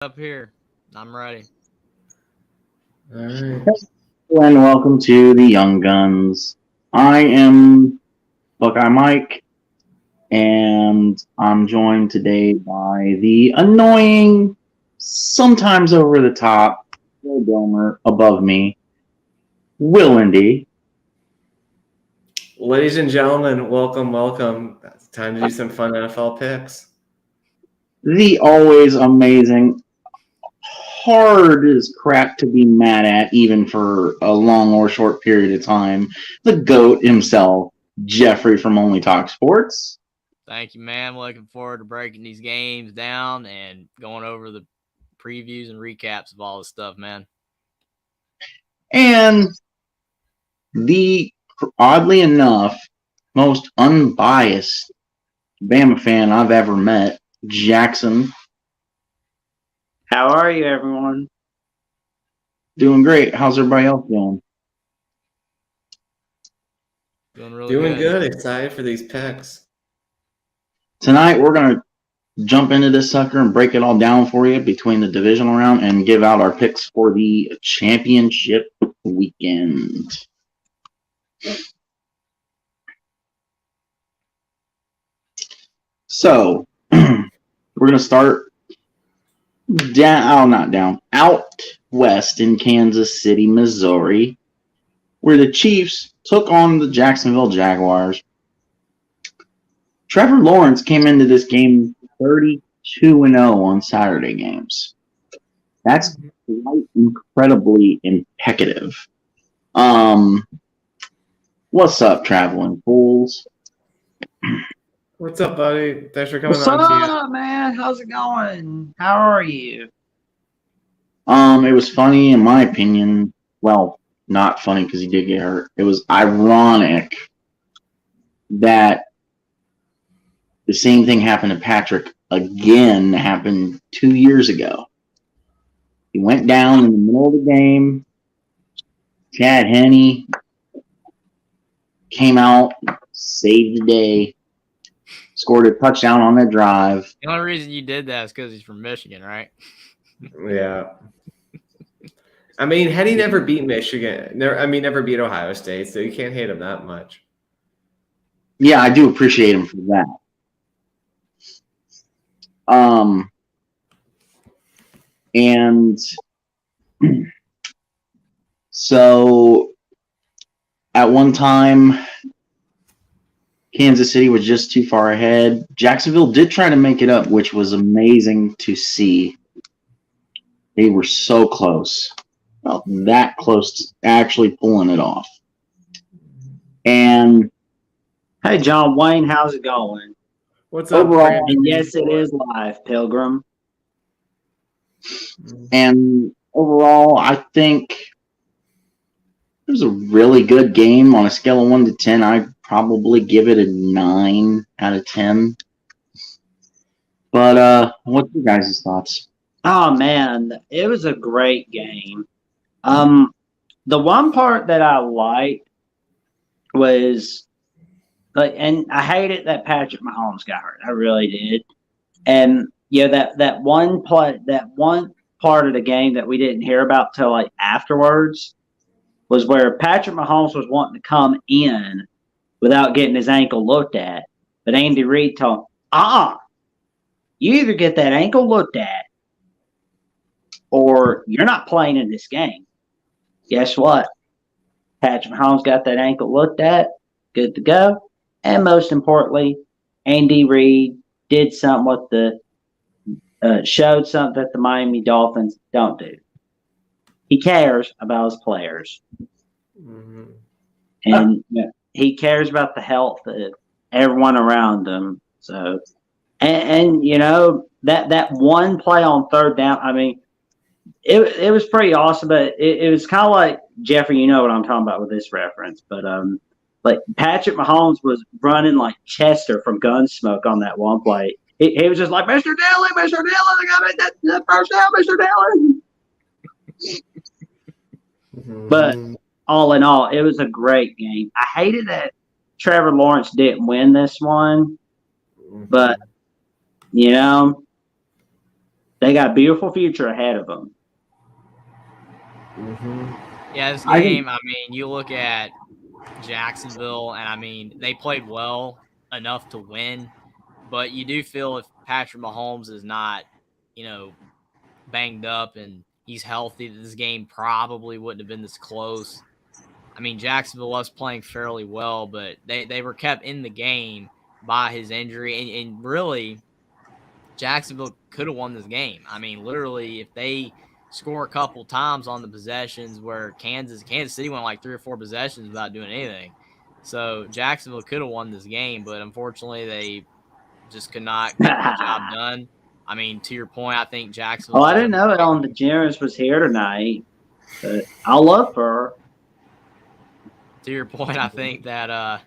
Up here. I'm ready. All right. Hello and welcome to the Young Guns. I am Buckeye Mike, and I'm joined today by the annoying, sometimes over the top, Will Domer above me, Will Indy. Ladies and gentlemen, welcome. It's time to do some fun NFL picks. The always amazing, hard as crap to be mad at, even for a long or short period of time, the GOAT himself, Jeffrey from Only Talk Sports. Thank you, man. Looking forward to breaking these games down and going over the previews and recaps of all this stuff, man. And the, oddly enough, most unbiased Bama fan I've ever met, Jackson. How are you, everyone? Doing great. How's everybody else doing? Doing really Doing good. Excited for these picks. Tonight, we're going to jump into this sucker and break it all down for you between the divisional round and give out our picks for the championship weekend. So, we're going to start out west in Kansas City, Missouri, where the Chiefs took on the Jacksonville Jaguars. Trevor Lawrence came into this game 32-0 on Saturday games. That's quite incredibly impeccable. What's up, traveling fools? What's up, buddy? Thanks for coming What's on. up, man? How's it going? How are you? It was funny, in my opinion. Well, not funny because he did get hurt. It was ironic that the same thing happened to Patrick again, happened 2 years ago. He went down in the middle of the game. Chad Henne came out, saved the day, scored a touchdown on that drive. The only reason you did that is because he's from Michigan, right? Yeah. I mean, had he never beat Michigan, never beat Ohio State, so you can't hate him that much. Yeah, I do appreciate him for that. And so at one time, Kansas City was just too far ahead. Jacksonville did try to make it up, which was amazing to see. They were so close. Well, that close to actually pulling it off. And Hey, John Wayne, how's it going? What's up, overall, Brandon? And yes, it is live, Pilgrim. And overall, I think it was a really good game. On a scale of 1 to 10, I'd probably give it a 9 out of 10. But what's your guys' thoughts? Oh man, it was a great game. The one part that I liked was and I hated that Patrick Mahomes got hurt. I really did. And that one part of the game that we didn't hear about till like afterwards was where Patrick Mahomes was wanting to come in without getting his ankle looked at. But Andy Reid told him, you either get that ankle looked at or you're not playing in this game. Guess what? Patrick Mahomes got that ankle looked at, good to go. And most importantly, Andy Reid did something with showed something that the Miami Dolphins don't do. He cares about his players. Mm-hmm. And he cares about the health of everyone around him. So, and that one play on third down, I mean, it was pretty awesome, but it was kind of like, Jeffrey, you know what I'm talking about with this reference, but like Patrick Mahomes was running like Chester from Gunsmoke on that one play. He was just like, Mr. Dillon, I got that first down, Mr. Dillon. Mm-hmm. But all in all, it was a great game. I hated that Trevor Lawrence didn't win this one, but They got a beautiful future ahead of them. Yeah, this I game, I mean, you look at Jacksonville, and I mean, they played well enough to win, but you do feel if Patrick Mahomes is not, banged up and he's healthy, this game probably wouldn't have been this close. I mean, Jacksonville was playing fairly well, but they were kept in the game by his injury. And really, Jacksonville could have won this game. I mean, literally, if they score a couple times on the possessions where Kansas City went like 3 or 4 possessions without doing anything. So Jacksonville could have won this game, but unfortunately they just could not get the job done. I mean, to your point, I think Oh, Jacksonville's I on didn't the know right. Ellen DeGeneres was here tonight. But I love her. To your point, I think that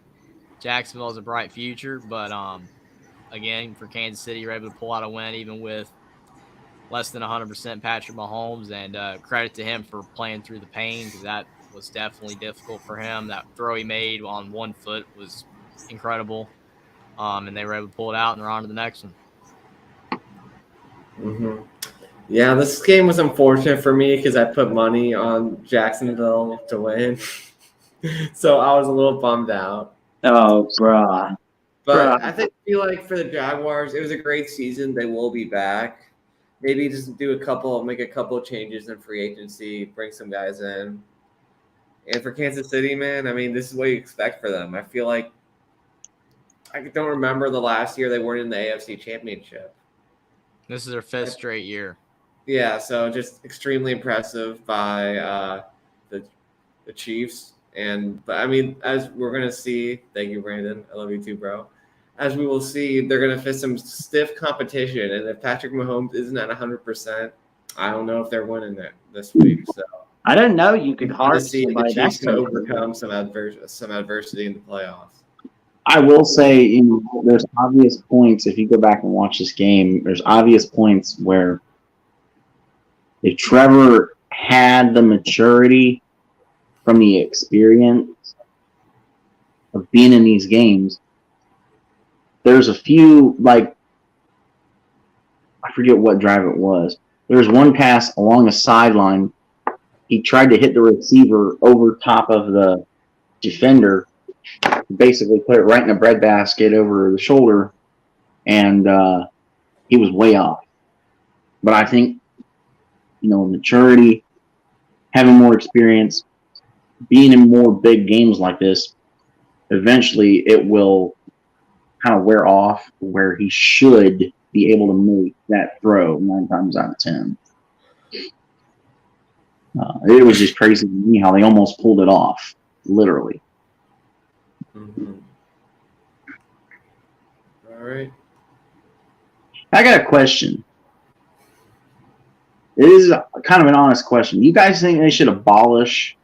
Jacksonville has a bright future, but again, for Kansas City, you're able to pull out a win even with less than 100% Patrick Mahomes, and credit to him for playing through the pain because that was definitely difficult for him. That throw he made on one foot was incredible, and they were able to pull it out, and they're on to the next one. Yeah, this game was unfortunate for me because I put money on Jacksonville to win. So I was a little bummed out. Oh, bruh. But I feel like for the Jaguars, it was a great season. They will be back. Maybe just make a couple of changes in free agency, bring some guys in. And for Kansas City, man, I mean, this is what you expect for them. I feel like I don't remember the last year they weren't in the AFC Championship. This is their 5th straight year. Yeah, so just extremely impressive by the Chiefs. But I mean, as we're gonna see, thank you, Brandon. I love you too, bro. As we will see, they're gonna face some stiff competition, and if Patrick Mahomes isn't at 100%, I don't know if they're winning it this week. So I didn't know you could hard hard to see the somebody. Chiefs That's can overcome some adversity in the playoffs. I will say, there's obvious points. If you go back and watch this game, there's obvious points where if Trevor had the maturity from the experience of being in these games, there's a few, like, I forget what drive it was. There's one pass along the sideline. He tried to hit the receiver over top of the defender, basically put it right in the breadbasket over the shoulder, and he was way off. But I think, maturity, having more experience, being in more big games like this, eventually it will kind of wear off where he should be able to make that throw 9 times out of 10. It was just crazy to me how they almost pulled it off, literally. Mm-hmm. All right. I got a question. It is kind of an honest question. You guys think they should abolish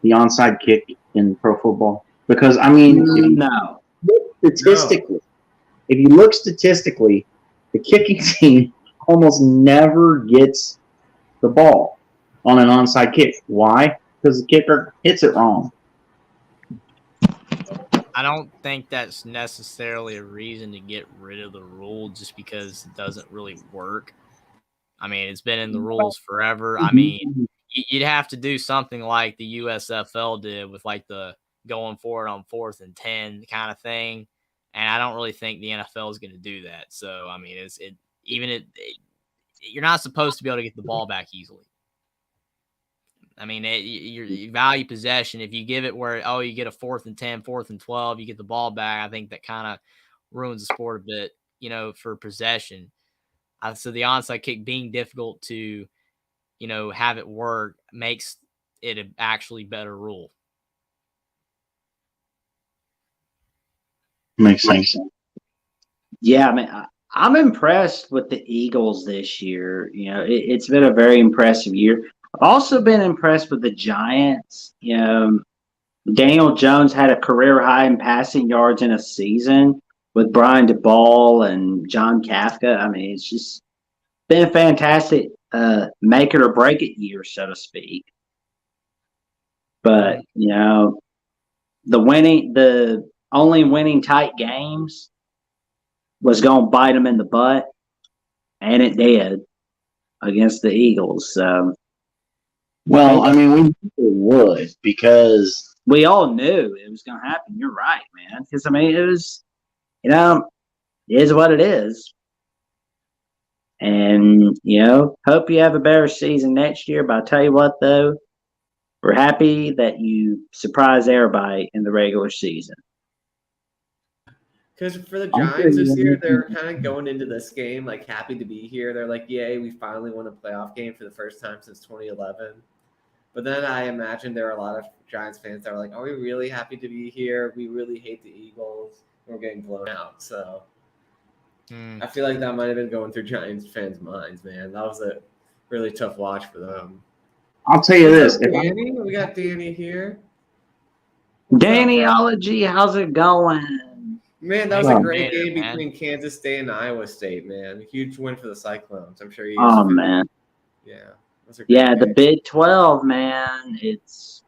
the onside kick in pro football? Because, I mean, No. if you look statistically, the kicking team almost never gets the ball on an onside kick. Why? Because the kicker hits it wrong. I don't think that's necessarily a reason to get rid of the rule just because it doesn't really work. I mean, it's been in the rules forever. I mean, you'd have to do something like the USFL did with like the going for it on 4th and 10 kind of thing. And I don't really think the NFL is going to do that. So, I mean, you're not supposed to be able to get the ball back easily. I mean, you value possession. If you give it where, you get a 4th and 10, 4th and 12, you get the ball back, I think that kind of ruins the sport a bit, for possession. So the onside kick being difficult to, have it work makes it an actually better rule. Makes sense. Yeah, I mean, I'm impressed with the Eagles this year. It's been a very impressive year. I've also been impressed with the Giants. Daniel Jones had a career high in passing yards in a season with Brian DeBall and John Kafka. I mean, it's just been a fantastic make it or break it year, so to speak. But, the only winning tight games was going to bite them in the butt, and it did. against the Eagles. Well, I mean, we knew it would because we all knew it was going to happen. You're right, man. Because, I mean, it was, you know, it is what it is. And, you know, hope you have a better season next year. But I'll tell you what, though, we're happy that you surprised everybody in the regular season. Because for the Giants this year, they're kind of going into this game like happy to be here. They're like, yay, we finally won a playoff game for the first time since 2011. But then I imagine there are a lot of Giants fans that are like, are we really happy to be here? We really hate the Eagles. We're getting blown out. So I feel like that might have been going through Giants fans' minds, man. That was a really tough watch for them. I'll tell you this. Danny? We got Danny here. Dannyology, how's it going? Man, that was a great game between Kansas State and Iowa State, man. Huge win for the Cyclones. I'm sure you guys man. Yeah. Yeah, the Big 12, man. It's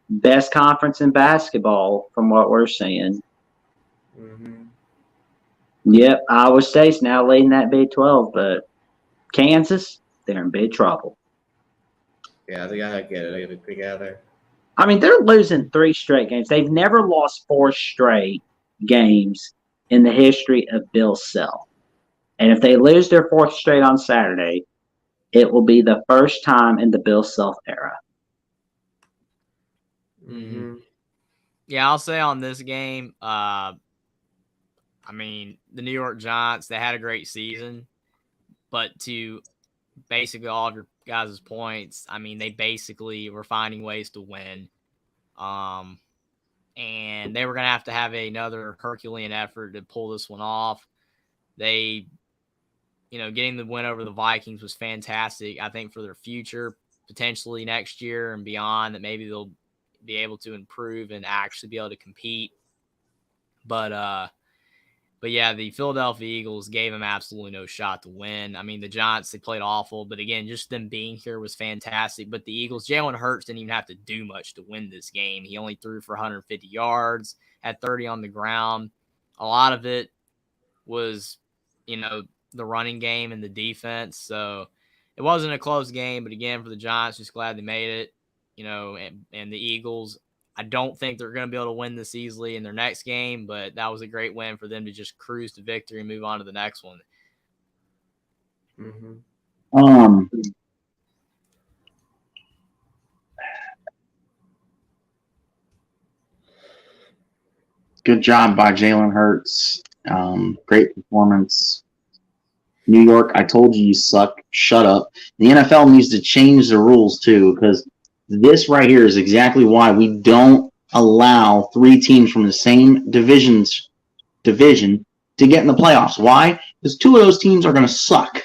best conference in basketball from what we're seeing. Mm-hmm. Yep, Iowa State's now leading that Big 12, but Kansas, they're in big trouble. Yeah, they gotta get it together. I mean, they're losing 3 straight games. They've never lost 4 straight games in the history of Bill Self. And if they lose their 4th straight on Saturday, it will be the first time in the Bill Self era. Mm-hmm. Yeah, I'll say on this game, I mean, the New York Giants, they had a great season, but to basically all of your guys' points, I mean, they basically were finding ways to win. And they were going to have another Herculean effort to pull this one off. They, getting the win over the Vikings was fantastic. I think for their future, potentially next year and beyond, that maybe they'll be able to improve and actually be able to compete. But yeah, the Philadelphia Eagles gave them absolutely no shot to win. I mean, the Giants, they played awful, but again, just them being here was fantastic. But the Eagles, Jalen Hurts didn't even have to do much to win this game. He only threw for 150 yards, had 30 on the ground. A lot of it was, the running game and the defense. So it wasn't a close game, but again, for the Giants, just glad they made it, and the Eagles, I don't think they're going to be able to win this easily in their next game, but that was a great win for them to just cruise to victory and move on to the next one. Mm-hmm. Good job by Jalen Hurts. Great performance. New York, I told you suck. Shut up. The NFL needs to change the rules too, because this right here is exactly why we don't allow 3 teams from the same division to get in the playoffs. Why? Because 2 of those teams are going to suck.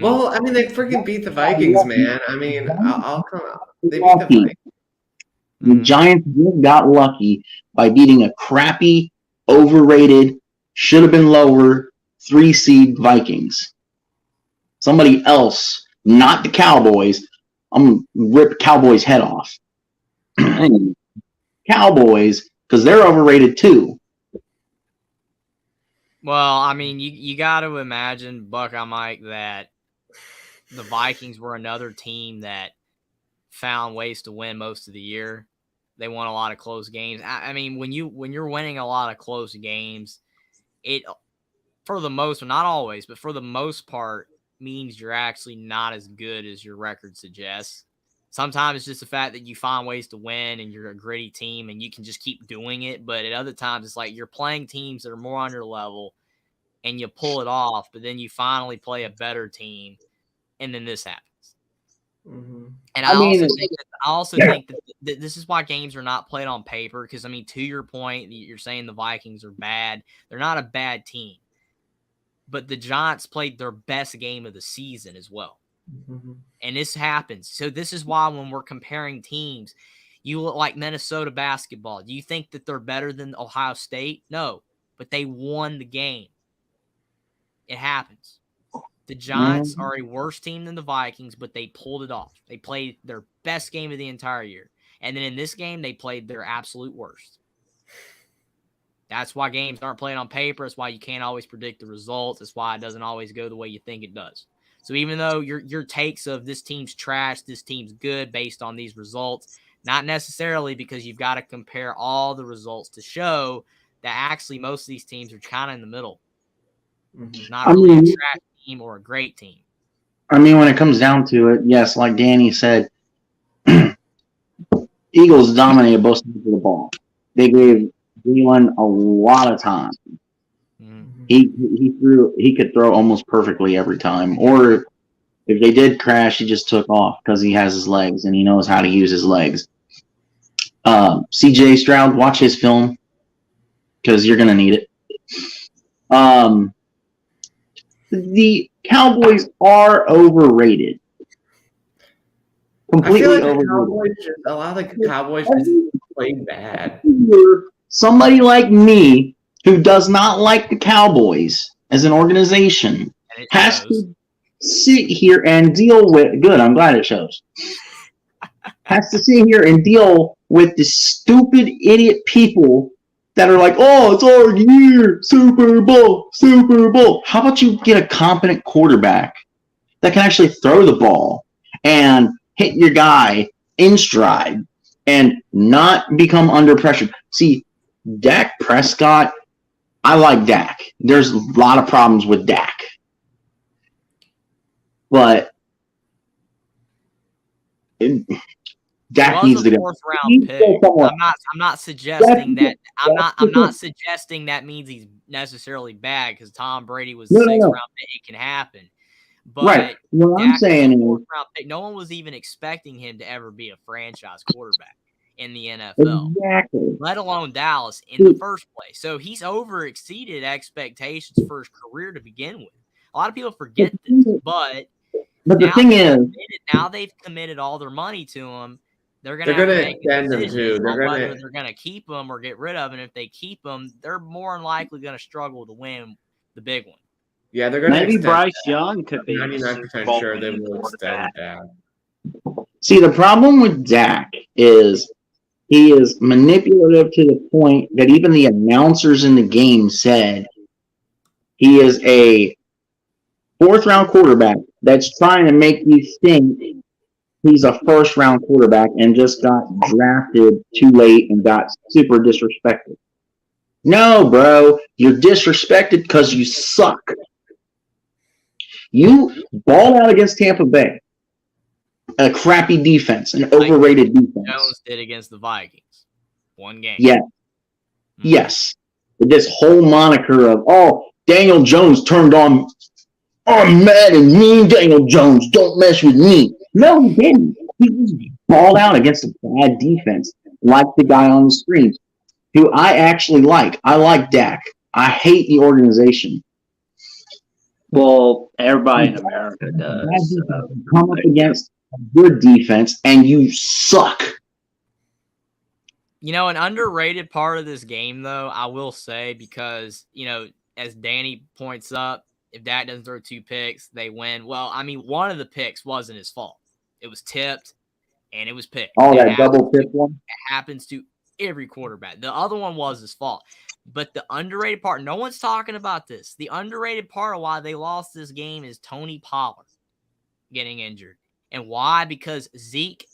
Well, I mean, they freaking beat the Vikings, man. I mean, I'll come out. They beat the Vikings. The Giants got lucky by beating a crappy, overrated, should have been lower 3-seed Vikings. Somebody else, not the Cowboys. I'm going to rip Cowboys' head off. Cowboys, because they're overrated too. Well, I mean, you got to imagine, Buckeye Mike, that the Vikings were another team that found ways to win most of the year. They won a lot of close games. I mean, when you're winning a lot of close games, it, for the most, not always, but for the most part, means you're actually not as good as your record suggests. Sometimes it's just the fact that you find ways to win and you're a gritty team and you can just keep doing it. But at other times, it's like you're playing teams that are more on your level and you pull it off, but then you finally play a better team, and then this happens. Mm-hmm. And I also think that this is why games are not played on paper, because, I mean, to your point, you're saying the Vikings are bad. They're not a bad team. But the Giants played their best game of the season as well. Mm-hmm. And this happens. So this is why when we're comparing teams, you look like Minnesota basketball. Do you think that they're better than Ohio State? No, but they won the game. It happens. The Giants are a worse team than the Vikings, but they pulled it off. They played their best game of the entire year. And then in this game, they played their absolute worst. That's why games aren't played on paper. It's why you can't always predict the results. It's why it doesn't always go the way you think it does. So even though your takes of this team's trash, this team's good based on these results, not necessarily, because you've got to compare all the results to show that actually most of these teams are kind of in the middle. Not really a trash team or a great team. I mean, when it comes down to it, yes, like Danny said, Eagles dominated both sides of the ball. They gave Jalen a lot of time. He could throw almost perfectly every time. Or if they did crash, he just took off because he has his legs and he knows how to use his legs. CJ Stroud, watch his film because you're gonna need it. The Cowboys are overrated. Completely I feel like overrated. a lot of the Cowboys just play bad. Somebody like me who does not like the Cowboys as an organization has to sit here and deal with. Good, I'm glad it shows. Has to sit here and deal with the stupid idiot people that are like, oh, it's our year, Super Bowl, Super Bowl. How about you get a competent quarterback that can actually throw the ball and hit your guy in stride and not become under pressure? See, Dak Prescott, I like Dak. There's a lot of problems with Dak. But Dak needs to go. Fourth round pick. I'm not suggesting that. I'm not suggesting that means he's necessarily bad because Tom Brady was the sixth round pick. It can happen. But right. What I'm saying is, fourth round pick, no one was even expecting him to ever be a franchise quarterback in the NFL, let alone Dallas in the first place. So he's exceeded expectations for his career to begin with. A lot of people forget this, but the thing is, now they've committed all their money to him. They're going to extend them too. Whether they're going to keep him or get rid of him. If they keep him, they're more than likely going to struggle to win the big one. Yeah, they're going to maybe Bryce Young could be 99% sure they will extend Dak. See, the problem with Dak is he is manipulative to the point that even the announcers in the game said he is a fourth-round quarterback that's trying to make you think he's a first-round quarterback and just got drafted too late and got super disrespected. No, bro, you're disrespected because you suck. You balled out against Tampa Bay. A crappy defense, an overrated defense. Jones did against the Vikings. One game. Yeah. Yes. This whole moniker of, Daniel Jones turned on, I'm mad and mean Daniel Jones, don't mess with me. No, he didn't. He just balled out against a bad defense, like the guy on the screen, who I actually like. I like Dak. I hate the organization. Well, everybody in America does. Come up against a good defense, and you suck. You know, an underrated part of this game, though, I will say, because, as Danny points up, if Dak doesn't throw 2 picks, they win. Well, I mean, one of the picks wasn't his fault. It was tipped, and it was picked. Oh, that double tip one? It happens to every quarterback. The other one was his fault. But the underrated part, no one's talking about this. The underrated part of why they lost this game is Tony Pollard getting injured. And why? Because Zeke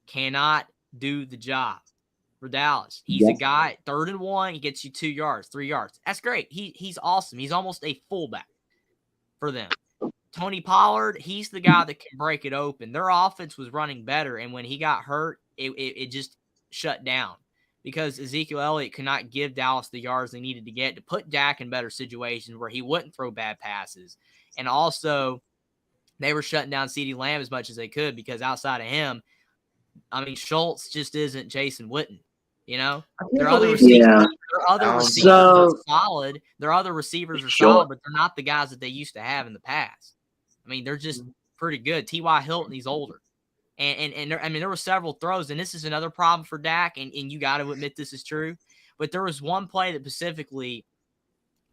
cannot do the job for Dallas. He's a guy, 3rd and 1, he gets you 2 yards, 3 yards. That's great. He's awesome. He's almost a fullback for them. Tony Pollard, he's the guy that can break it open. Their offense was running better, and when he got hurt, it just shut down because Ezekiel Elliott could not give Dallas the yards they needed to get to put Dak in better situations where he wouldn't throw bad passes. And also, they were shutting down CeeDee Lamb as much as they could because outside of him, I mean, Schultz just isn't Jason Witten. Their other receivers are solid. Their other receivers are solid, but they're not the guys that they used to have in the past. I mean, they're just pretty good. T.Y. Hilton, he's older. And there were several throws, and this is another problem for Dak, and you got to admit this is true. But there was one play that specifically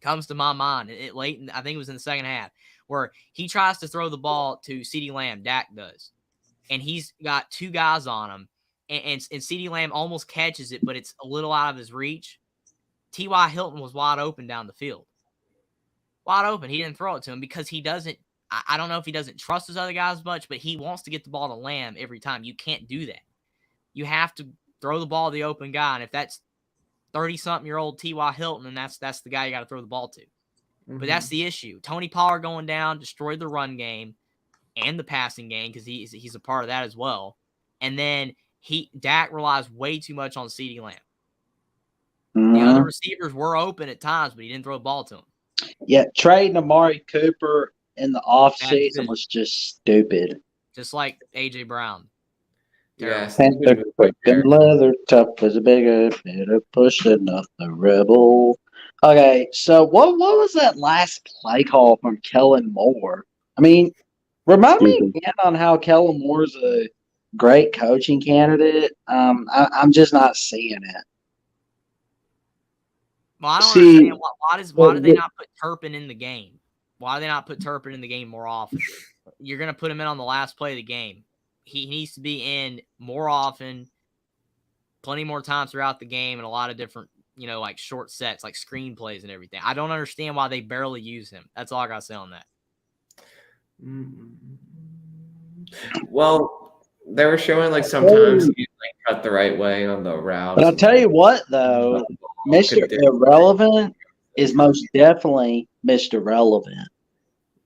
comes to my mind, I think it was in the second half, where he tries to throw the ball to CeeDee Lamb, Dak does. And he's got 2 guys on him, and CeeDee Lamb almost catches it, but it's a little out of his reach. T.Y. Hilton was wide open down the field. Wide open. He didn't throw it to him because he doesn't – I don't know if he doesn't trust his other guys much, but he wants to get the ball to Lamb every time. You can't do that. You have to throw the ball to the open guy, and if that's 30-something-year-old T.Y. Hilton, then that's the guy you got to throw the ball to. But that's the issue. Tony Pollard going down destroyed the run game and the passing game because he's a part of that as well. And then Dak relies way too much on CeeDee Lamb. The other receivers were open at times, but he didn't throw the ball to him. Yeah, trading Amari Cooper in the offseason was just stupid. Just like A.J. Brown. Yes. Panther quick and leather, tough as a bigger, better push enough the rebel. Okay, so what was that last play call from Kellen Moore? I mean, remind me again on how Kellen Moore's a great coaching candidate. I'm just not seeing it. Well, I don't understand why do they not put Turpin in the game? Why do they not put Turpin in the game more often? You're going to put him in on the last play of the game. He needs to be in more often, plenty more times throughout the game, and a lot of different, like short sets, like screenplays and everything. I don't understand why they barely use him. That's all I got to say on that. Well, they were showing like sometimes he cut the right way on the route. But I'll tell you what, though, Mr. Irrelevant is most definitely Mr. Relevant.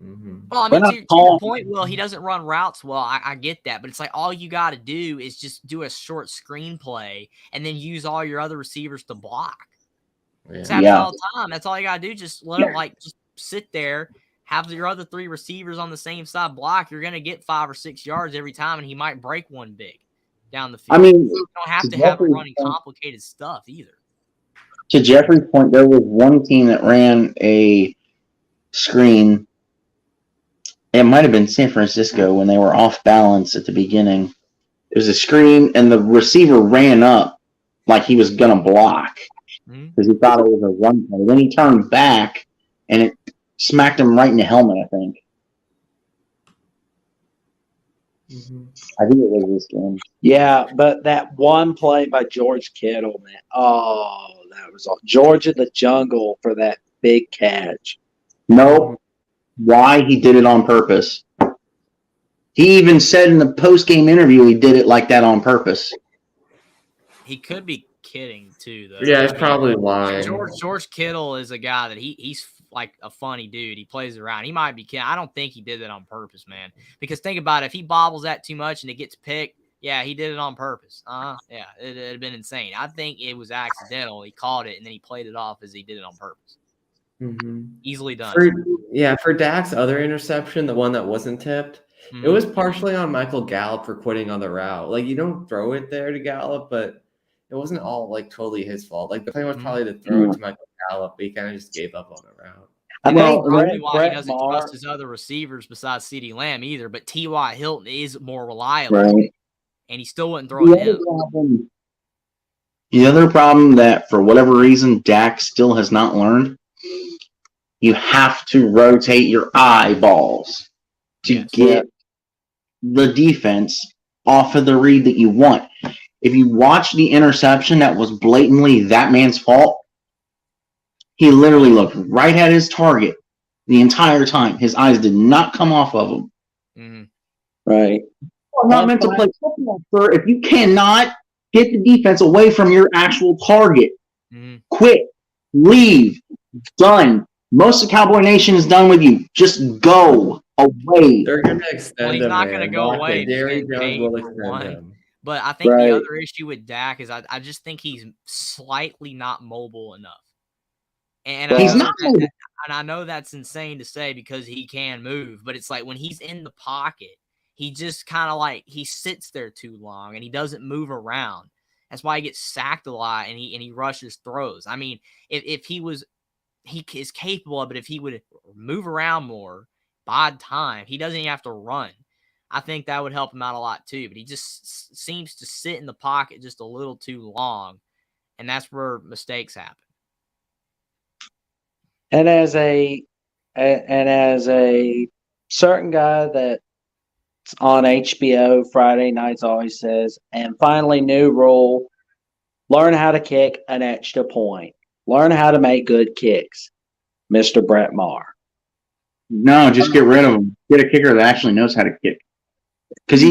Well, I mean, to your point, Will, he doesn't run routes well. I get that, but it's like all you got to do is just do a short screenplay and then use all your other receivers to block. It's happening all the time. That's all you got to do. Just let him just sit there, have your other three receivers on the same side block. You're going to get 5 or 6 yards every time, and he might break one big down the field. I mean, you don't have to have him running complicated stuff either. To Jeffrey's point, there was one team that ran a screen. It might have been San Francisco when they were off balance at the beginning. It was a screen, and the receiver ran up like he was going to block because he thought it was a run play. Then he turned back, and it smacked him right in the helmet, I think. I think it was this game. Yeah, but that one play by George Kittle, man. Oh, that was all. Georgia the Jungle for that big catch. No. Why he did it on purpose. He even said in the post-game interview he did it like that on purpose. He could be kidding too, though. Yeah, it's probably lying. George Kittle is a guy that he's like a funny dude. He plays around. He might be kidding. I don't think he did it on purpose, man. Because think about it. If he bobbles that too much and it gets picked, yeah, he did it on purpose. Yeah, it'd have been insane. I think it was accidental. He caught it and then he played it off as he did it on purpose. Easily done. For Dak's other interception, the one that wasn't tipped, it was partially on Michael Gallup for quitting on the route. Like, you don't throw it there to Gallup, but it wasn't all like totally his fault. Like, the plan was probably to throw it to Michael Gallup, but he kind of just gave up on the route. I think probably why he doesn't trust his other receivers besides CeeDee Lamb either, but T.Y. Hilton is more reliable, and he still wouldn't throw it to him. The other problem that, for whatever reason, Dak still has not learned, you have to rotate your eyeballs to get the defense off of the read that you want. If you watch the interception that was blatantly that man's fault, he literally looked right at his target the entire time. His eyes did not come off of him. Right. I'm not meant to play football, sir. If you cannot get the defense away from your actual target, quit, leave, done. Most of Cowboy Nation is done with you. Just go away. They're going to extend him. He's not going to go away. Jerry Jones will extend him. But I think the other issue with Dak is I just think he's slightly not mobile enough. And he's not mobile. And I know that's insane to say because he can move, but it's like when he's in the pocket, he just kind of like he sits there too long and he doesn't move around. That's why he gets sacked a lot and he rushes throws. I mean, if he is capable of it, if he would move around more, bide time, he doesn't even have to run. I think that would help him out a lot too, but he just seems to sit in the pocket just a little too long, and that's where mistakes happen. And as a certain guy that's on HBO Friday nights always says, and finally new rule, learn how to kick an extra point. Learn how to make good kicks, Mr. Brett Maher. No, just get rid of him. Get a kicker that actually knows how to kick. Because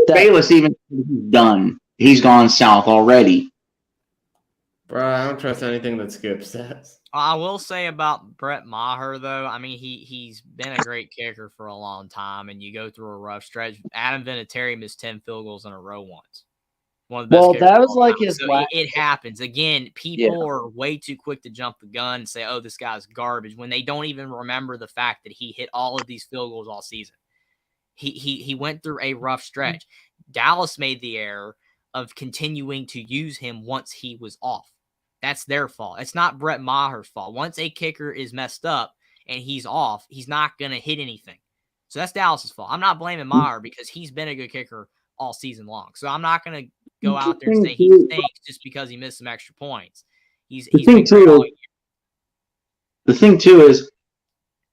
Bayless even he's done. He's gone south already. Bro, I don't trust anything that Skip says. I will say about Brett Maher, though, I mean, he's been a great kicker for a long time, and you go through a rough stretch. Adam Vinatieri missed 10 field goals in a row once. One of the best kickers that was of all like time. his So last. it happens. Again, people are way too quick to jump the gun and say, oh, this guy's garbage, when they don't even remember the fact that he hit all of these field goals all season. He went through a rough stretch. Dallas made the error of continuing to use him once he was off. That's their fault. It's not Brett Maher's fault. Once a kicker is messed up and he's off, he's not going to hit anything. So that's Dallas's fault. I'm not blaming Maher because he's been a good kicker all season long. So I'm not going to go out there and say he stinks just because he missed some extra points. He's been great all year. The thing, too, is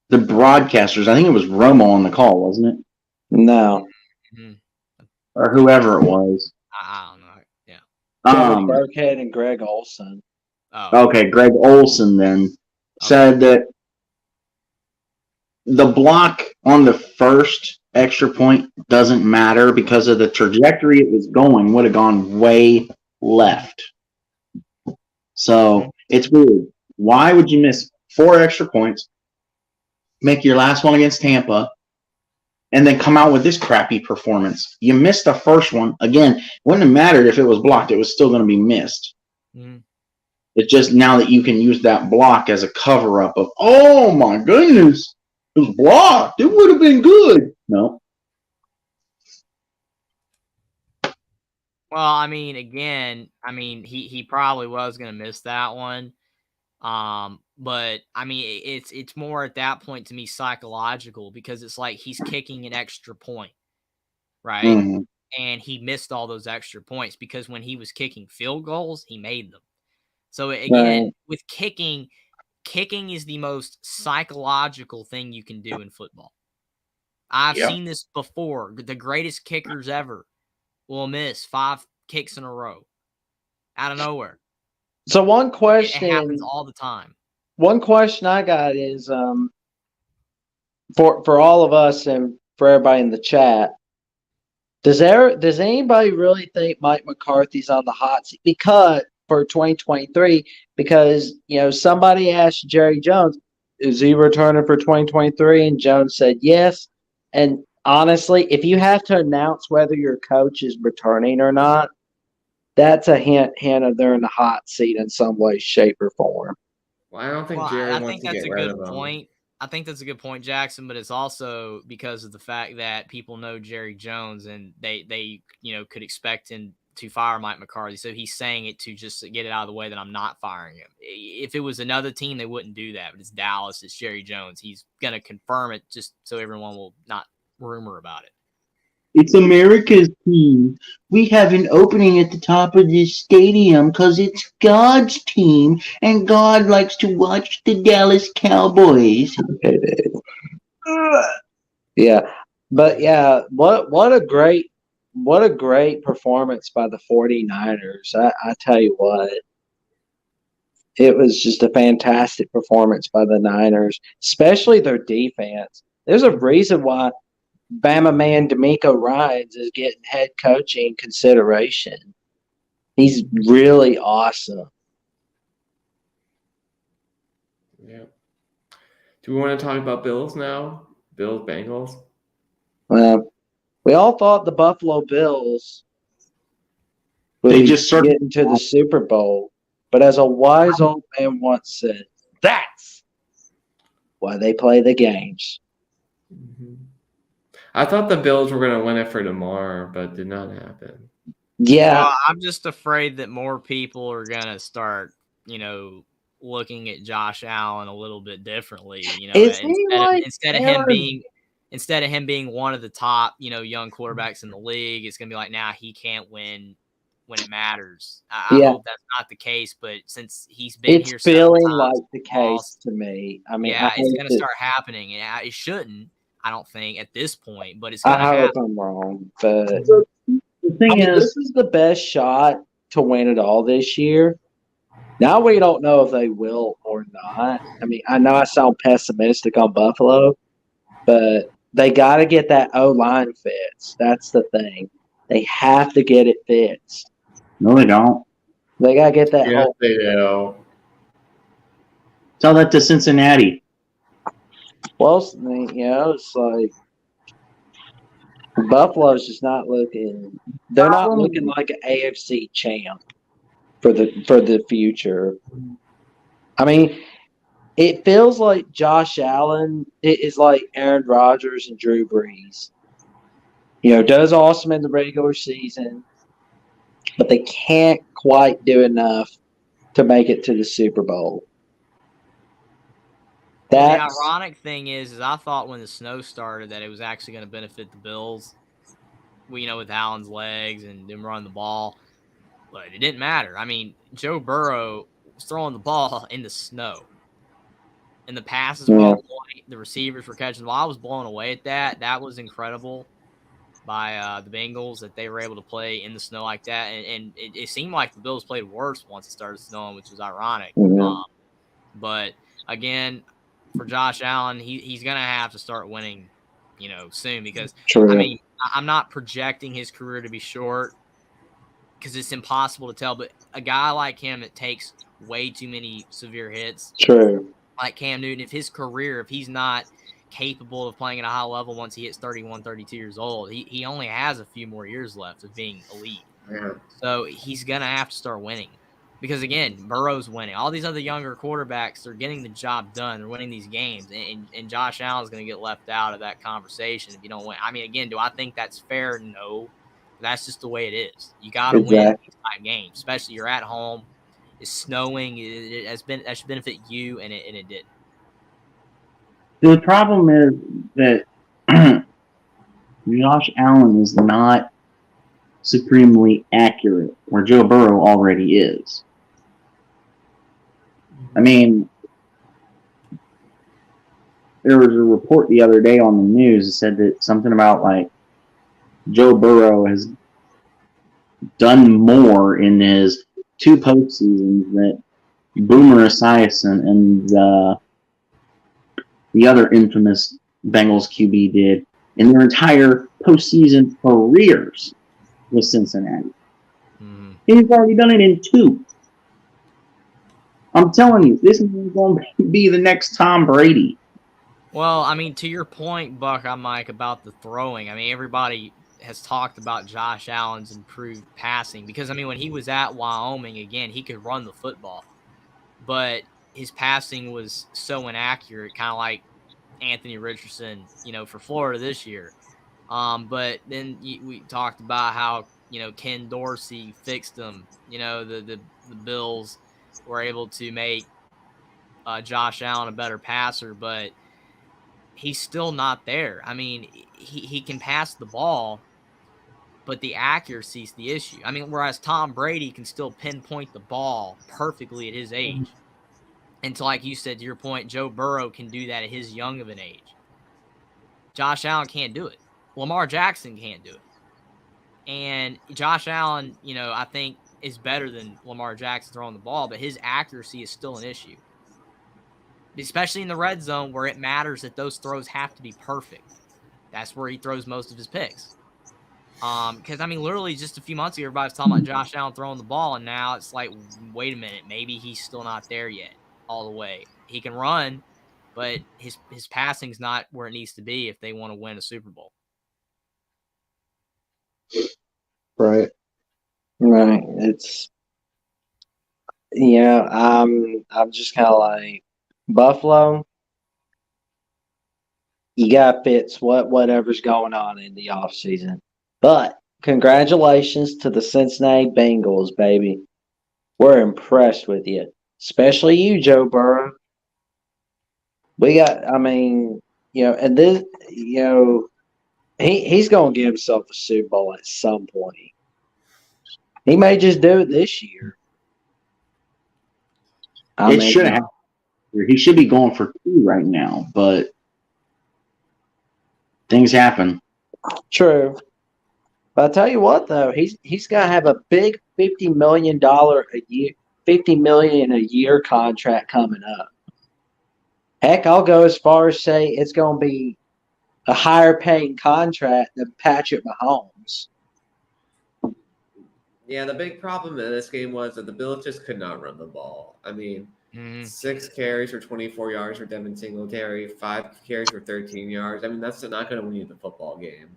the broadcasters, I think it was Romo on the call, wasn't it? No. Mm-hmm. Or whoever it was. I don't know. Yeah. Kevin Burkhead and Greg Olson. Oh. Okay, Greg Olson then said that the block on the first extra point doesn't matter because of the trajectory it was going would have gone way left. So it's weird. Why would you miss 4 extra points, make your last one against Tampa, and then come out with this crappy performance? You missed the first one. Again, it wouldn't have mattered if it was blocked. It was still going to be missed. Mm-hmm. It's just now that you can use that block as a cover-up of, oh, my goodness, it was blocked. It would have been good. No. Well, I mean, again, he probably was going to miss that one. But I mean, it's more at that point to me psychological because it's like he's kicking an extra point, right? Mm-hmm. And he missed all those extra points because when he was kicking field goals, he made them. So again, with kicking is the most psychological thing you can do in football. I've seen this before. The greatest kickers ever will miss 5 kicks in a row out of nowhere. So one question, it happens all the time. One question I got is for all of us and for everybody in the chat, does anybody really think Mike McCarthy's on the hot seat because for 2023? Because somebody asked Jerry Jones, is he returning for 2023? And Jones said yes. And honestly, if you have to announce whether your coach is returning or not, that's a hint of they're in the hot seat in some way, shape, or form. Well, I don't think Jerry wants to get rid of him. Point. I think that's a good point, Jackson, but it's also because of the fact that people know Jerry Jones and they could expect him to fire Mike McCarthy. So he's saying it to just get it out of the way that I'm not firing him. If it was another team, they wouldn't do that, but it's Dallas, it's Jerry Jones. He's going to confirm it just so everyone will not rumor about it. It's America's team. We have an opening at the top of this stadium because it's God's team, and God likes to watch the Dallas Cowboys. Yeah, but yeah, what a great performance by the 49ers. I tell you what, it was just a fantastic performance by the Niners, especially their defense. There's a reason why Bama man DeMeco Ryans is getting head coaching consideration. He's really awesome. Yeah. Do we want to talk about Bills now? Bills, Bengals? Well, we all thought the Buffalo Bills would get into the Super Bowl, but as a wise old man once said, that's why they play the games. Mm-hmm. I thought the Bills were going to win it for tomorrow, but it did not happen. Yeah. Well, I'm just afraid that more people are going to start, looking at Josh Allen a little bit differently, instead of him being one of the top, young quarterbacks in the league, it's going to be like, he can't win when it matters. I hope that's not the case, but since he's been here, it's feeling like the case to me. I mean, it's going to start happening. It shouldn't, I don't think, at this point, but it's going to happen. I hope I'm wrong, but the thing is, this is the best shot to win it all this year. Now we don't know if they will or not. I mean, I know I sound pessimistic on Buffalo, but they got to get that O-line fixed. That's the thing. They have to get it fixed. No, they don't. They got to get that Yes, they do. Tell that to Cincinnati. Well, it's like Buffalo's just not looking. They're not looking like an AFC champ for the future. I mean, it feels like Josh Allen is like Aaron Rodgers and Drew Brees. Does awesome in the regular season, but they can't quite do enough to make it to the Super Bowl. The ironic thing is I thought when the snow started that it was actually going to benefit the Bills. With Allen's legs and them running the ball, but it didn't matter. I mean, Joe Burrow was throwing the ball in the snow, and the passes were on point. The receivers were catching the ball. I was blown away at that. That was incredible by the Bengals that they were able to play in the snow like that. And it seemed like the Bills played worse once it started snowing, which was ironic. Mm-hmm. But again, for Josh Allen, he's going to have to start winning, soon because, True. I mean, I'm not projecting his career to be short because it's impossible to tell. But a guy like him that takes way too many severe hits, True. like Cam Newton, if he's not capable of playing at a high level once he hits 31, 32 years old, he only has a few more years left of being elite. Yeah. So he's going to have to start winning. Because, again, Burrow's winning. All these other younger quarterbacks are getting the job done. They're winning these games. And Josh Allen's going to get left out of that conversation if you don't win. I mean, again, do I think that's fair? No. That's just the way it is. You got to win these type games, especially you're at home. It's snowing. That should benefit you, and it did. The problem is that Josh Allen is not supremely accurate, where Joe Burrow already is. I mean, there was a report the other day on the news that said that something about like Joe Burrow has done more in his 2 postseasons that Boomer Esiason and the other infamous Bengals QB did in their entire postseason careers with Cincinnati. Mm-hmm. He's already done it in 2. I'm telling you, this is going to be the next Tom Brady. Well, I mean, to your point, Buckeye Mike, about the throwing, I mean, everybody has talked about Josh Allen's improved passing because, I mean, when he was at Wyoming, again, he could run the football, but his passing was so inaccurate, kind of like Anthony Richardson, for Florida this year. But then we talked about how, Ken Dorsey fixed them. The Bills were able to make Josh Allen a better passer, but he's still not there. I mean, he can pass the ball, but the accuracy is the issue. I mean, whereas Tom Brady can still pinpoint the ball perfectly at his age. And so, like you said, to your point, Joe Burrow can do that at his young of an age. Josh Allen can't do it. Lamar Jackson can't do it. And Josh Allen, I think is better than Lamar Jackson throwing the ball, but his accuracy is still an issue. Especially in the red zone where it matters that those throws have to be perfect. That's where he throws most of his picks. Because, I mean, literally just a few months ago, everybody was talking about Josh Allen throwing the ball, and now it's like, wait a minute, maybe he's still not there yet all the way. He can run, but his passing's not where it needs to be if they want to win a Super Bowl. Right. It's I'm just kind of like Buffalo. You got fits whatever's going on in the offseason. But congratulations to the Cincinnati Bengals, baby. We're impressed with you, especially you, Joe Burrow. And this, he's going to give himself a Super Bowl at some point. He may just do it this year. Should have. He should be going for 2 right now, but things happen. True. But I tell you what, though, he's going to have a big $50 million a year $50 million a year contract coming up. Heck, I'll go as far as say it's going to be a higher paying contract than Patrick Mahomes. Yeah, the big problem in this game was that the Bills just could not run the ball. I mean, 6 carries for 24 yards for Devin Singletary, 5 carries for 13 yards. I mean, that's not going to win you the football game.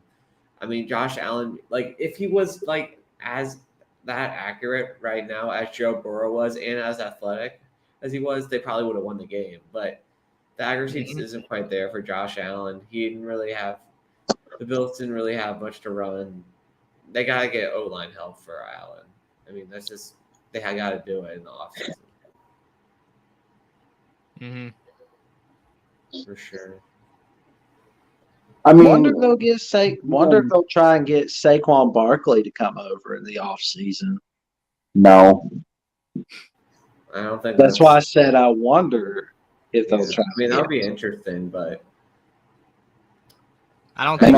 I mean, Josh Allen, like, if he was, like, as that accurate right now as Joe Burrow was and as athletic as he was, they probably would have won the game. But the accuracy just isn't quite there for Josh Allen. He didn't really have – the Bills didn't really have much to run. They got to get O-line help for Allen. I mean, that's just – they got to do it in the offseason. For sure. I mean, Wonder if they'll try and get Saquon Barkley to come over in the offseason. no. I don't think That's why I said I wonder if they'll try. I mean, that would be interesting, but I don't think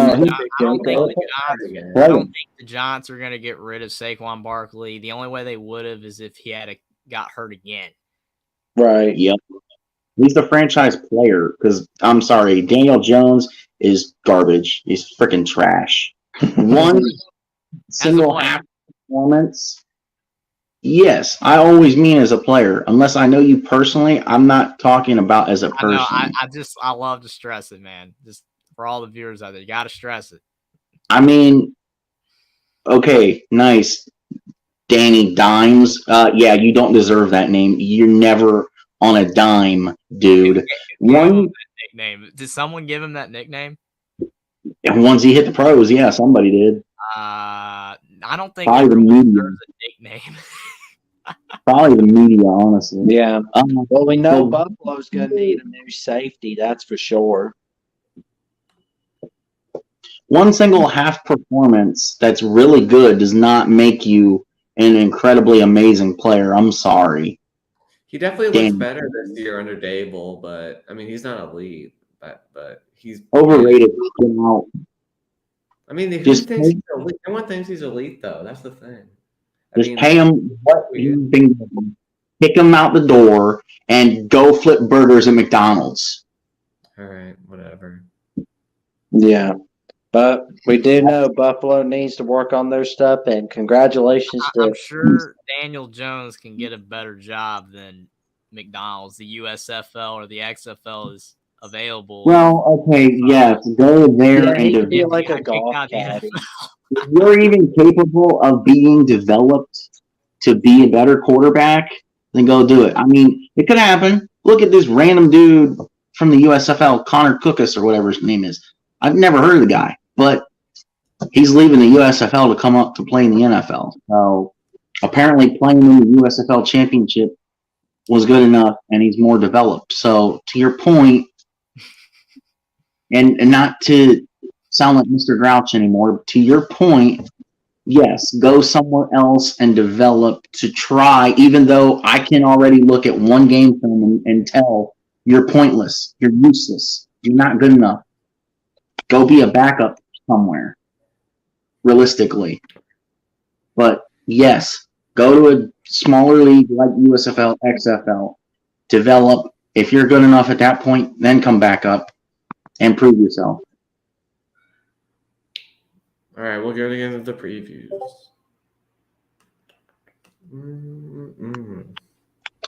the Giants are going to get rid of Saquon Barkley. The only way they would have is if he had got hurt again. Right. Yep. He's the franchise player because I'm sorry, Daniel Jones is garbage. He's freaking trash. One single half performance. Yes, I always mean as a player. Unless I know you personally, I'm not talking about as a person. I love to stress it, man. Just for all the viewers out there, you got to stress it. I mean, okay, nice. Danny Dimes. Yeah, you don't deserve that name. You're never on a dime, dude. Nickname. Did someone give him that nickname? And once he hit the pros, yeah, somebody did. I don't think probably the media deserves a nickname. Probably the media, honestly. Yeah. Well, we know Buffalo's going to need a new safety. That's for sure. One single half performance that's really good does not make you an incredibly amazing player. I'm sorry. He definitely looks better this year under Dable, but I mean, he's not elite, but he's overrated. I mean, who thinks he's elite? No one thinks he's elite, though. That's the thing. Just pay him what you've been given, kick him out the door, and go flip burgers at McDonald's. All right, whatever. Yeah. But we do know Buffalo needs to work on their stuff, and congratulations to. I'm sure Daniel Jones can get a better job than McDonald's. The USFL or the XFL is available. Well, okay, yes, go there and develop. Be like a golf caddy. If you're even capable of being developed to be a better quarterback, then go do it. I mean, it could happen. Look at this random dude from the USFL, Connor Cookus or whatever his name is. I've never heard of the guy, but he's leaving the USFL to come up to play in the NFL. So apparently playing in the USFL championship was good enough, and he's more developed. So to your point, and not to sound like Mr. Grouch anymore, to your point, yes, go somewhere else and develop to try, even though I can already look at one game film and tell you're pointless, you're useless, you're not good enough. Go be a backup somewhere, realistically. But yes, go to a smaller league like USFL, XFL, develop. If you're good enough at that point, then come back up and prove yourself. All right, we'll go into the previews.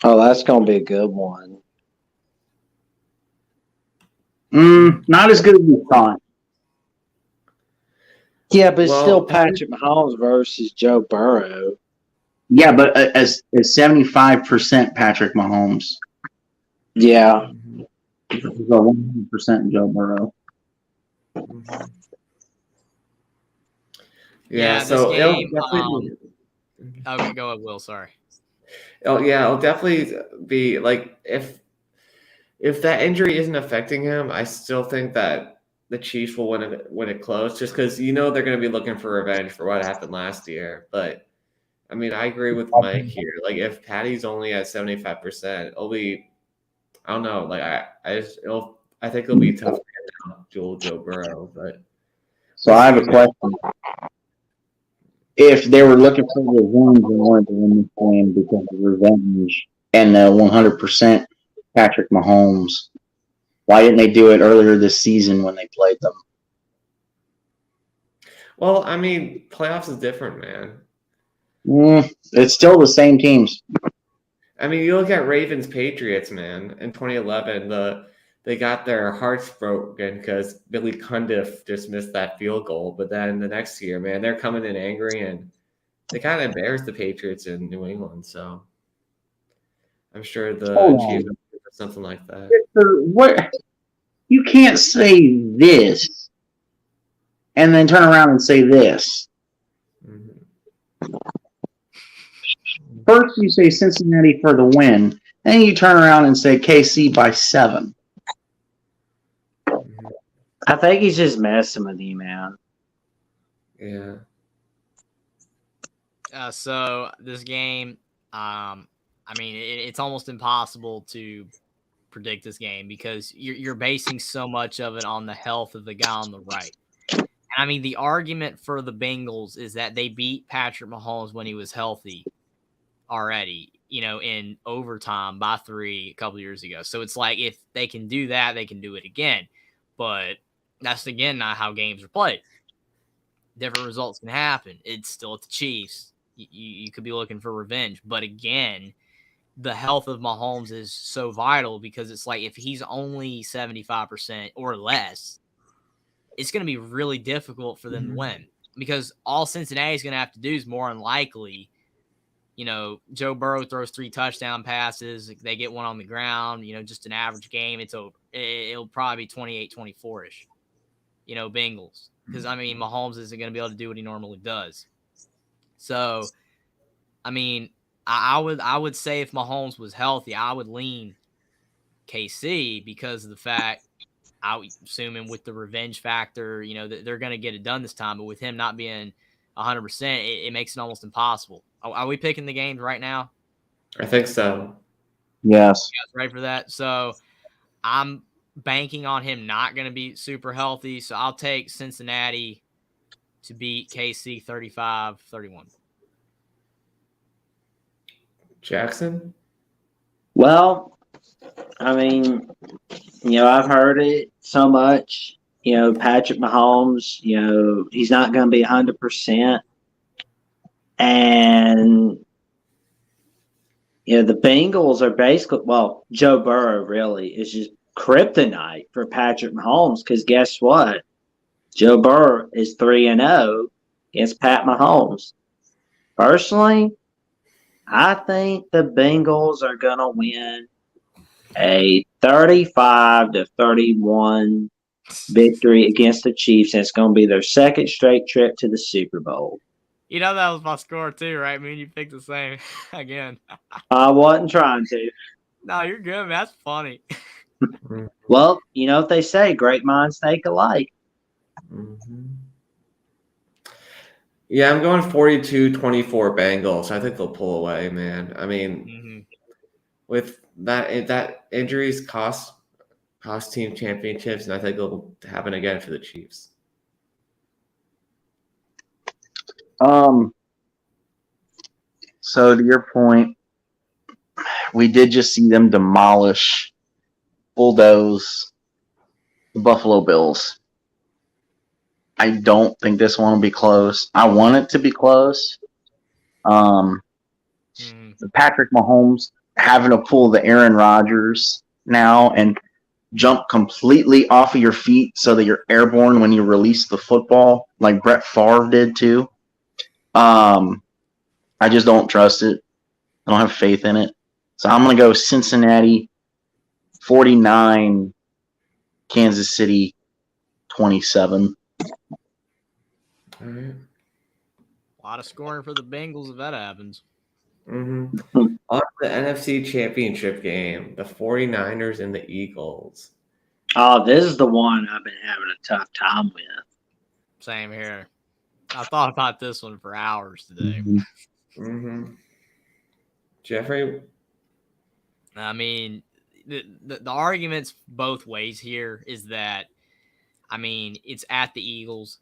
Oh, that's going to be a good one. Not as good as we thought. Yeah, but it's still Patrick Mahomes versus Joe Burrow. Yeah, but as 75% Patrick Mahomes. Yeah. 100% Joe Burrow. Yeah, so it'll definitely okay, go ahead, Will. Sorry. Oh yeah, it'll definitely be like if that injury isn't affecting him, I still think that the Chiefs will win it close, just because they're going to be looking for revenge for what happened last year. But I mean, I agree with Mike here. Like if Patty's only at 75%, it'll be I don't know. Like I think it'll be tough to Joe Burrow. But so I have a question. if they were looking for revenge and wanted to win this game because of revenge and 100% Patrick Mahomes, why didn't they do it earlier this season when they played them? Well, I mean, playoffs is different, man. It's still the same teams. I mean, you look at Ravens Patriots, man. In 2011, they got their hearts broken because Billy Cundiff just missed that field goal. But then the next year, man, they're coming in angry and they kind of embarrassed the Patriots in New England. So I'm sure the Chiefs will do something like that. What? You can't say this and then turn around and say this. Mm-hmm. First, you say Cincinnati for the win, then you turn around and say KC by 7. I think he's just messing with you, man. Yeah. So this game, I mean, it's almost impossible to predict this game because you're basing so much of it on the health of the guy on the right. And I mean, the argument for the Bengals is that they beat Patrick Mahomes when he was healthy already, in overtime by 3 a couple of years ago. So it's like if they can do that, they can do it again. But that's, again, not how games are played. Different results can happen. It's still at the Chiefs. You could be looking for revenge. But again, the health of Mahomes is so vital because it's like if he's only 75% or less, it's going to be really difficult for them to win because all Cincinnati is going to have to do is more than likely, Joe Burrow throws 3 touchdown passes. They get one on the ground, just an average game. It's over. It'll probably be 28-24-ish, Bengals. Because, I mean, Mahomes isn't going to be able to do what he normally does. So, I mean, I would say if Mahomes was healthy, I would lean KC because of the fact, I'm assuming with the revenge factor, that they're going to get it done this time. But with him not being 100%, it makes it almost impossible. Are we picking the games right now? I think so. Yes. You guys ready for that? So I'm banking on him not going to be super healthy. So I'll take Cincinnati to beat KC 35-31. Jackson? Well, I mean, I've heard it so much. Patrick Mahomes, he's not going to be 100%. And, the Bengals are basically, well, Joe Burrow really is just kryptonite for Patrick Mahomes because guess what? Joe Burrow is 3-0 against Pat Mahomes. Personally, I think the Bengals are going to win a 35-31 victory against the Chiefs, and it's going to be their second straight trip to the Super Bowl. That was my score too, right? I mean, you picked the same again. I wasn't trying to. No, you're good, man. That's funny. Well, what they say, great minds think alike. Mm-hmm. Yeah, I'm going 42-24 Bengals. I think they'll pull away, man. I mean, with that injuries cost team championships, and I think it'll happen again for the Chiefs. So to your point, we did just see them bulldoze the Buffalo Bills. I don't think this one will be close. I want it to be close. Patrick Mahomes having to pull the Aaron Rodgers now and jump completely off of your feet so that you're airborne when you release the football, like Brett Favre did too. I just don't trust it. I don't have faith in it. So I'm going to go Cincinnati 49, Kansas City 27. All right. A lot of scoring for the Bengals if that happens. On the NFC Championship game, the 49ers and the Eagles. Oh, this is the one I've been having a tough time with. Same here. I thought about this one for hours today. Jeffrey? I mean, the arguments both ways here is that, I mean, it's at the Eagles.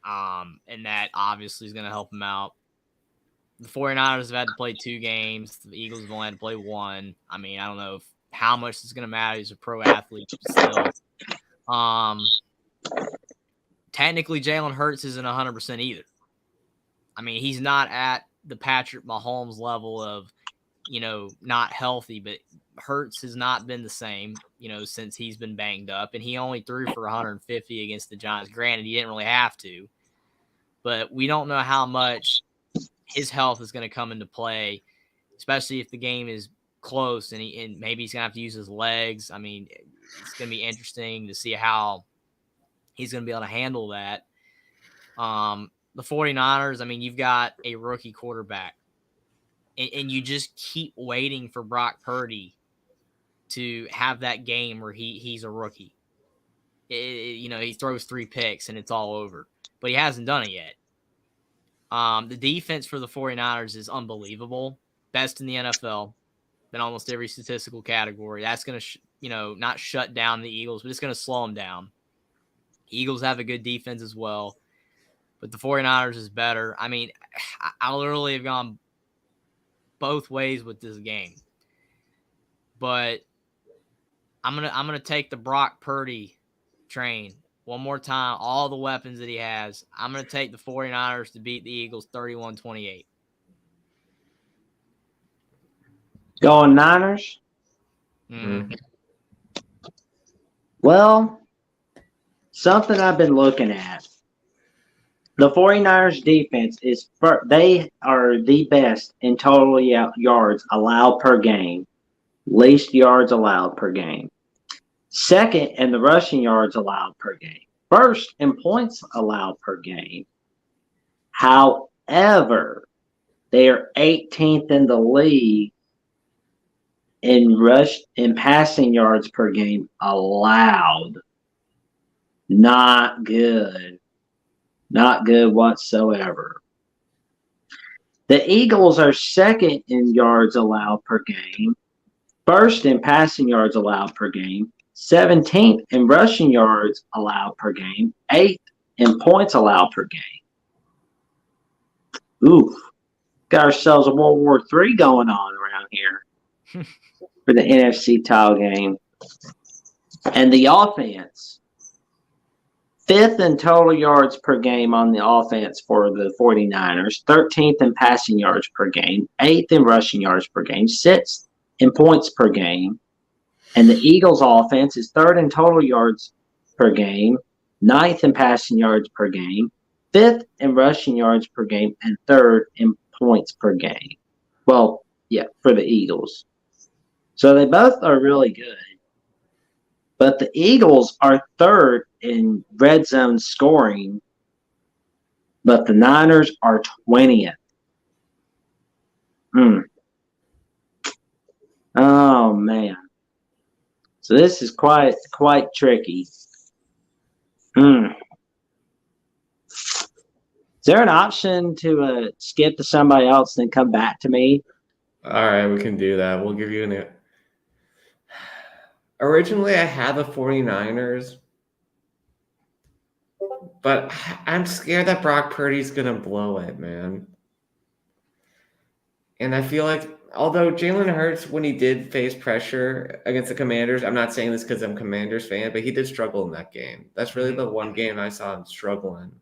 And that obviously is going to help him out. The 49ers have had to play 2 games. The Eagles have only had to play 1. I mean, I don't know how much it's going to matter. He's a pro athlete still. Technically, Jalen Hurts isn't 100% either. I mean, he's not at the Patrick Mahomes level of, not healthy, but Hurts has not been the same, since he's been banged up. And he only threw for 150 against the Giants. Granted, he didn't really have to. But we don't know how much his health is going to come into play, especially if the game is close and maybe he's going to have to use his legs. I mean, it's going to be interesting to see how he's going to be able to handle that. The 49ers, I mean, you've got a rookie quarterback, and you just keep waiting for Brock Purdy to have that game where he's a rookie. He throws 3 picks and it's all over, but he hasn't done it yet. The defense for the 49ers is unbelievable. Best in the NFL in almost every statistical category. That's going to, not shut down the Eagles, but it's going to slow them down. The Eagles have a good defense as well, but the 49ers is better. I mean, I literally have gone both ways with this game, but I'm gonna take the Brock Purdy train one more time. All the weapons that he has, I'm gonna take the 49ers to beat the Eagles 31-28. Going Niners? Mm-hmm. Well, something I've been looking at. The 49ers defense they are the best in total yards allowed per game, least yards allowed per game. Second in the rushing yards allowed per game. First in points allowed per game. However, they are 18th in the league in passing yards per game allowed. Not good. Not good whatsoever. The Eagles are second in yards allowed per game, first in passing yards allowed per game, 17th in rushing yards allowed per game, 8th in points allowed per game. Oof. Got ourselves a World War III going on around here for the NFC title game. And the offense, 5th in total yards per game on the offense for the 49ers, 13th in passing yards per game, 8th in rushing yards per game, 6th in points per game. And the Eagles' offense is 3rd in total yards per game, 9th in passing yards per game, 5th in rushing yards per game, and 3rd in points per game. Well, yeah, for the Eagles. So they both are really good. But the Eagles are 3rd in red zone scoring, but the Niners are 20th. Oh, man. So this is quite tricky. Is there an option to skip to somebody else and then come back to me? All right, we can do that. We'll give you an. Originally, I had the 49ers, but I'm scared that Brock Purdy's going to blow it, man. And I feel like, although Jalen Hurts, when he did face pressure against the Commanders, I'm not saying this because I'm a Commanders fan, but he did struggle in that game. That's really the one game I saw him struggling.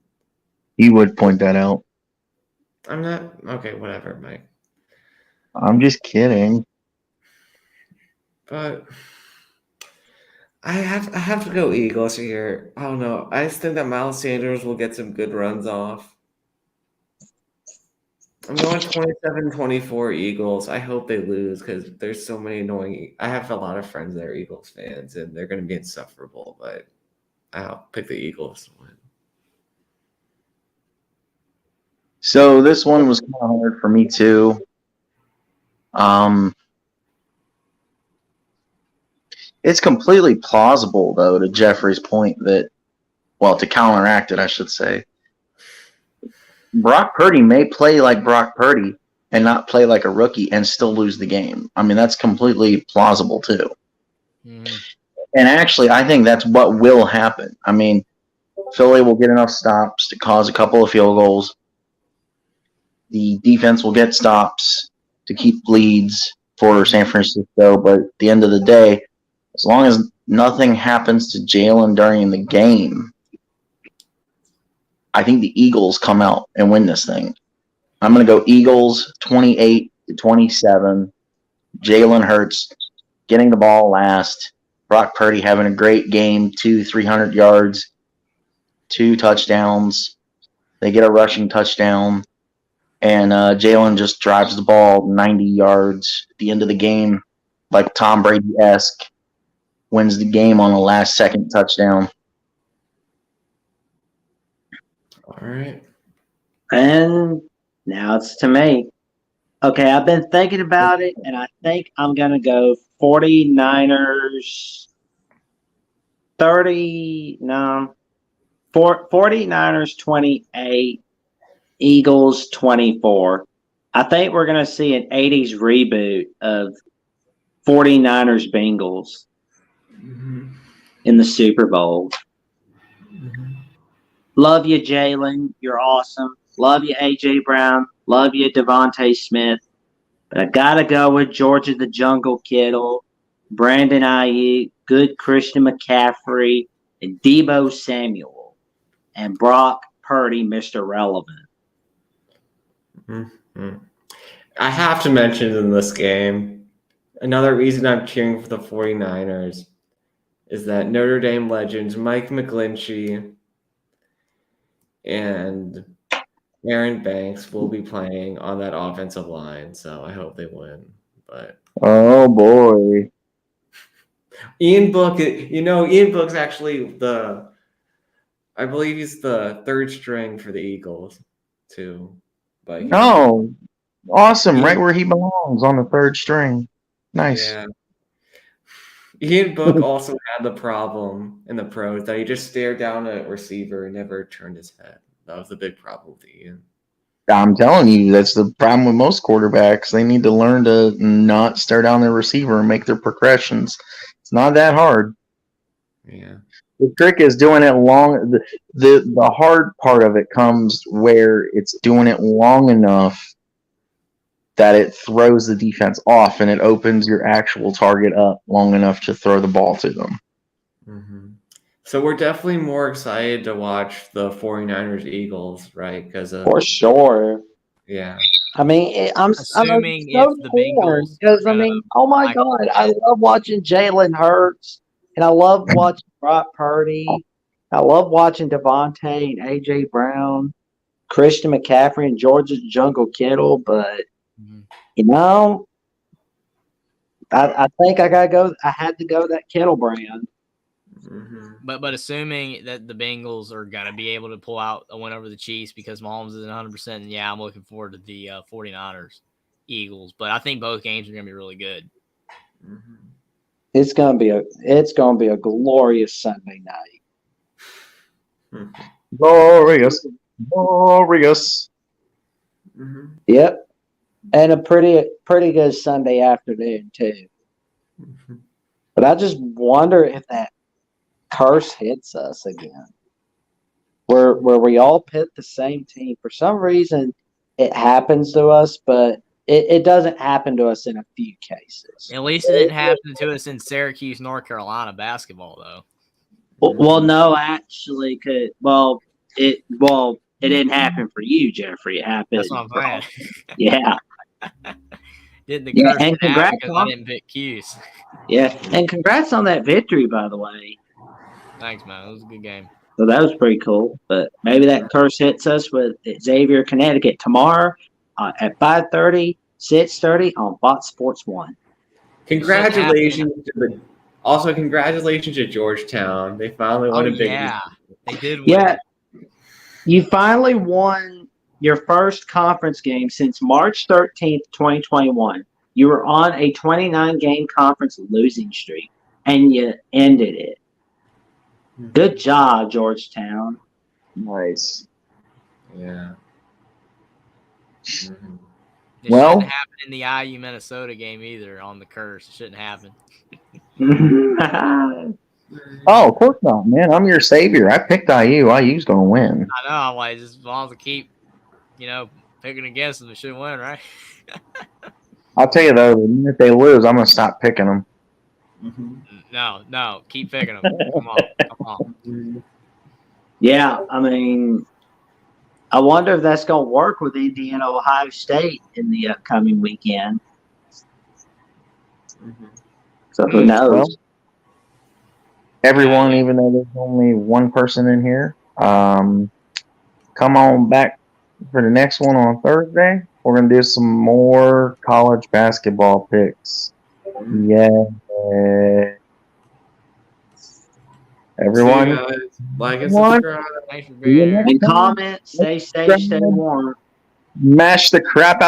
You would point that out. I'm not. Okay, whatever, Mike. I'm just kidding. But I have to go Eagles here. I don't know. I just think that Miles Sanders will get some good runs off. I'm going 27-24 Eagles. I hope they lose because there's so many annoying. I have a lot of friends that are Eagles fans, and they're going to be insufferable. But I'll pick the Eagles to win. So this one was kind of hard for me too. It's completely plausible, though, to Jeffrey's point that, well, to counteract it, I should say, Brock Purdy may play like Brock Purdy and not play like a rookie and still lose the game. I mean, that's completely plausible, too. And actually, I think that's what will happen. I mean, Philly will get enough stops to cause a couple of field goals. The defense will get stops to keep leads for San Francisco, but at the end of the day, as long as nothing happens to Jalen during the game, I think the Eagles come out and win this thing. I'm going to go Eagles 28-27. Jalen Hurts getting the ball last. Brock Purdy having a great game, 300 yards, 2 touchdowns. They get a rushing touchdown. And Jalen just drives the ball 90 yards at the end of the game, like Tom Brady-esque, wins the game on a last-second touchdown. All right. And now it's to me. Okay, I've been thinking about it, and I think I'm going to go 49ers 49ers 28, Eagles 24. I think we're going to see an 80s reboot of 49ers Bengals in the Super Bowl. Love you, Jalen. You're awesome. Love you, A.J. Brown. Love you, Devontae Smith. But I got to go with Georgia the Jungle Kittle, Brandon Ayuk, good Christian McCaffrey, and Debo Samuel, and Brock Purdy, Mr. Relevant. Mm-hmm. I have to mention in this game, another reason I'm cheering for the 49ers is that Notre Dame legends Mike McGlinchey and Aaron Banks will be playing on that offensive line, so I hope they win. But oh boy, Ian Book's actually I believe he's the third string for the Eagles too. But awesome! Right where he belongs, on the third string. Nice. Yeah. Ian Book also had the problem in the pros that he just stared down a receiver and never turned his head. That was a big problem with Ian. I'm telling you, that's the problem with most quarterbacks. They need to learn to not stare down their receiver and make their progressions. It's not that hard. Yeah. The trick is doing it long. The hard part of it comes where it's doing it long enough that it throws the defense off and it opens your actual target up long enough to throw the ball to them. Mm-hmm. So we're definitely more excited to watch the 49ers Eagles, right? For sure. Yeah. I mean, I'm Assuming so if the torn Bengals because, I are gonna mean, oh my God, I love watching Jalen Hurts, and I love watching Brock Purdy. I love watching Devontae and A.J. Brown, Christian McCaffrey, and Georgia Jungle Kittle, but, you know, I think I gotta go. I had to go that Kittle brand. Mm-hmm. But assuming that the Bengals are gonna be able to pull out a win over the Chiefs because Mahomes isn't 100%, and yeah, I'm looking forward to the 49ers Eagles. But I think both games are gonna be really good. Mm-hmm. It's gonna be a glorious Sunday night. Mm-hmm. Glorious. Mm-hmm. Yep, and a pretty good Sunday afternoon too. Mm-hmm. But I just wonder if that curse hits us again, where we all pit the same team. For some reason, it happens to us, but it doesn't happen to us in a few cases. At least it didn't happen to us in Syracuse, North Carolina basketball, though. Well, no, actually, it didn't happen for you, Jeffrey. It happened. That's what I'm saying. Yeah. The curse and congrats because I didn't pick Cuse. Yeah, and congrats on that victory, by the way. Thanks, man. It was a good game. So that was pretty cool. But maybe that curse hits us with Xavier, Connecticut tomorrow at 5:30, 6:30 on Fox Sports 1. Congratulations to Georgetown. They finally won a big game. Yeah, they did win. Yeah, you finally won your first conference game since March 13th, 2021. You were on a 29-game conference losing streak, and you ended it. Good job, Georgetown. Nice. Yeah. Mm-hmm. It shouldn't happen in the IU Minnesota game either on the curse. It shouldn't happen. Oh, of course not, man. I'm your savior. I picked IU. IU's going to win. I know. I'm like, just as long as I keep, picking against them, they should win, right? I'll tell you, though, the minute they lose, I'm going to stop picking them. No, keep picking them. Come on. Yeah, I mean, I wonder if that's going to work with Indiana, Ohio State in the upcoming weekend. So who knows? Well, everyone, Yeah. even though there's only one person in here, come on back for the next one on Thursday. We're going to do some more college basketball picks. Yeah. Everyone, See you guys. Like and subscribe. Thanks for being here. And comment, stay safe, stay warm. mash the crap out.